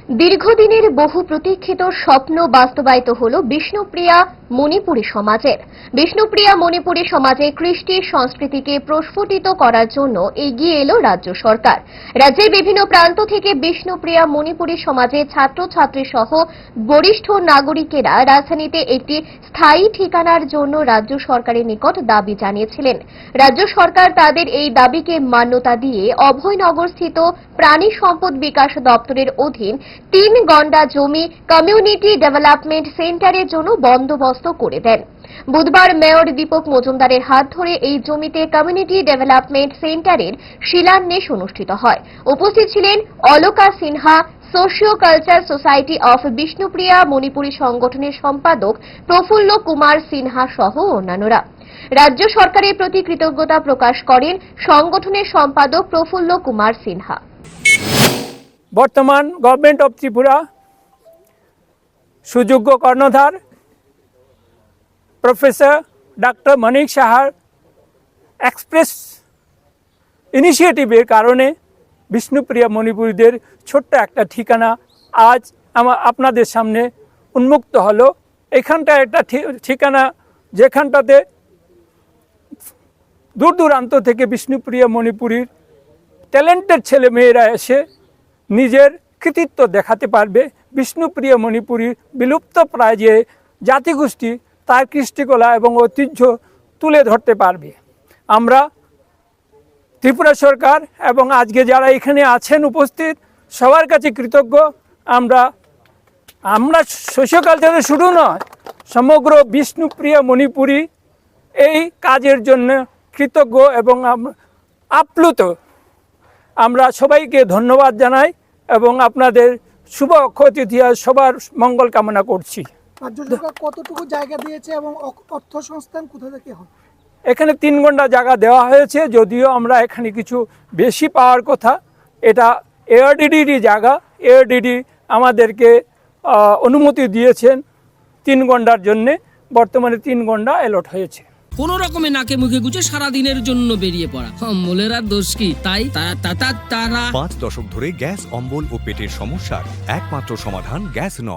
দীর্ঘদিনের বহু প্রতীক্ষিত স্বপ্ন বাস্তবায়িত হল বিষ্ণুপ্রিয়া মণিপুরী সমাজের। বিষ্ণুপ্রিয়া মণিপুরী সমাজে কৃষ্টি সংস্কৃতিকে প্রস্ফুটিত করার জন্য এগিয়ে এলো রাজ্য সরকার। রাজ্যের বিভিন্ন প্রান্ত থেকে বিষ্ণুপ্রিয়া মণিপুরী সমাজে ছাত্রছাত্রী সহ বরিষ্ঠ নাগরিকেরা রাজধানীতে একটি স্থায়ী ঠিকানার জন্য রাজ্য সরকারের নিকট দাবি জানিয়েছিলেন। রাজ্য সরকার তাদের এই দাবিকে মান্যতা দিয়ে অভয়নগরস্থিত প্রাণী সম্পদ বিকাশ দপ্তরের অধীন 3 গন্ডা জমি কমিউনিটি ডেভেলপমেন্ট সেন্টারের জন্য বন্দোবস্ত করে দেন। বুধবার মেয়র দীপক মজুমদারের হাত ধরে এই জমিতে কমিউনিটি ডেভেলপমেন্ট সেন্টারের শিলান্যাস অনুষ্ঠিত হয়। উপস্থিত ছিলেন Alka Sinha, socio culture society of Bishnupriya Manipuri সংগঠনের সম্পাদক প্রফুল্ল কুমার সিনহা সহ অন্যান্যরা। রাজ্য সরকারের প্রতি কৃতজ্ঞতা প্রকাশ করেন সংগঠনের সম্পাদক প্রফুল্ল কুমার সিনহা। বর্তমান গভর্নমেন্ট অফ ত্রিপুরা সুযোগ্য কর্ণধার প্রফেসর ডক্টর মানিক সাহার এক্সপ্রেস ইনিশিয়েটিভের কারণে বিষ্ণুপ্রিয়া মণিপুরীদের ছোট্ট একটা ঠিকানা আজ আপনাদের সামনে উন্মুক্ত হলো। এখানটা একটা ঠিকানা যেখানটাতে দূর দূরান্ত থেকে বিষ্ণুপ্রিয়া মণিপুরীর ট্যালেন্টেড ছেলে মেয়েরা এসে নিজের কৃতিত্ব দেখাতে পারবে। বিষ্ণুপ্রিয়া মণিপুরী বিলুপ্ত প্রায় যে জাতিগোষ্ঠী তার কৃষ্টিকলা এবং ঐতিহ্য তুলে ধরতে পারবে। আমরা ত্রিপুরা সরকার এবং আজকে যারা এখানে আছেন উপস্থিত সবার কাছে কৃতজ্ঞ। আমরা সোশিও কালচারে শুরু নয়, সমগ্র বিষ্ণুপ্রিয়া মণিপুরী এই কাজের জন্য কৃতজ্ঞ এবং আপ্লুত। আমরা সবাইকে ধন্যবাদ জানাই এবং আপনাদের শুভ অক্ষয় তৃতীয়া সবার মঙ্গল কামনা করছি। রাজ্য সরকার কতটুকু জায়গা দিয়েছে এবং অর্থ সংস্থান কোথা থেকে হবে? এখানে 3 গন্ডা জায়গা দেওয়া হয়েছে, যদিও আমরা এখানে কিছু বেশি পাওয়ার কথা। এটা এআরডিডির জায়গা, এআরডিডি আমাদেরকে অনুমতি দিয়েছেন 3 গন্ডার জন্যে। বর্তমানে 3 গন্ডা অ্যালট হয়েছে। কোন রকমে নাকে মুখে গুজে সারাদিনের জন্য বেরিয়ে পড়া অম্বলের আর দোষ কি? তাই তারা 5 দশক ধরে গ্যাস, অম্বল ও পেটের সমস্যার একমাত্র সমাধান গ্যাস নল।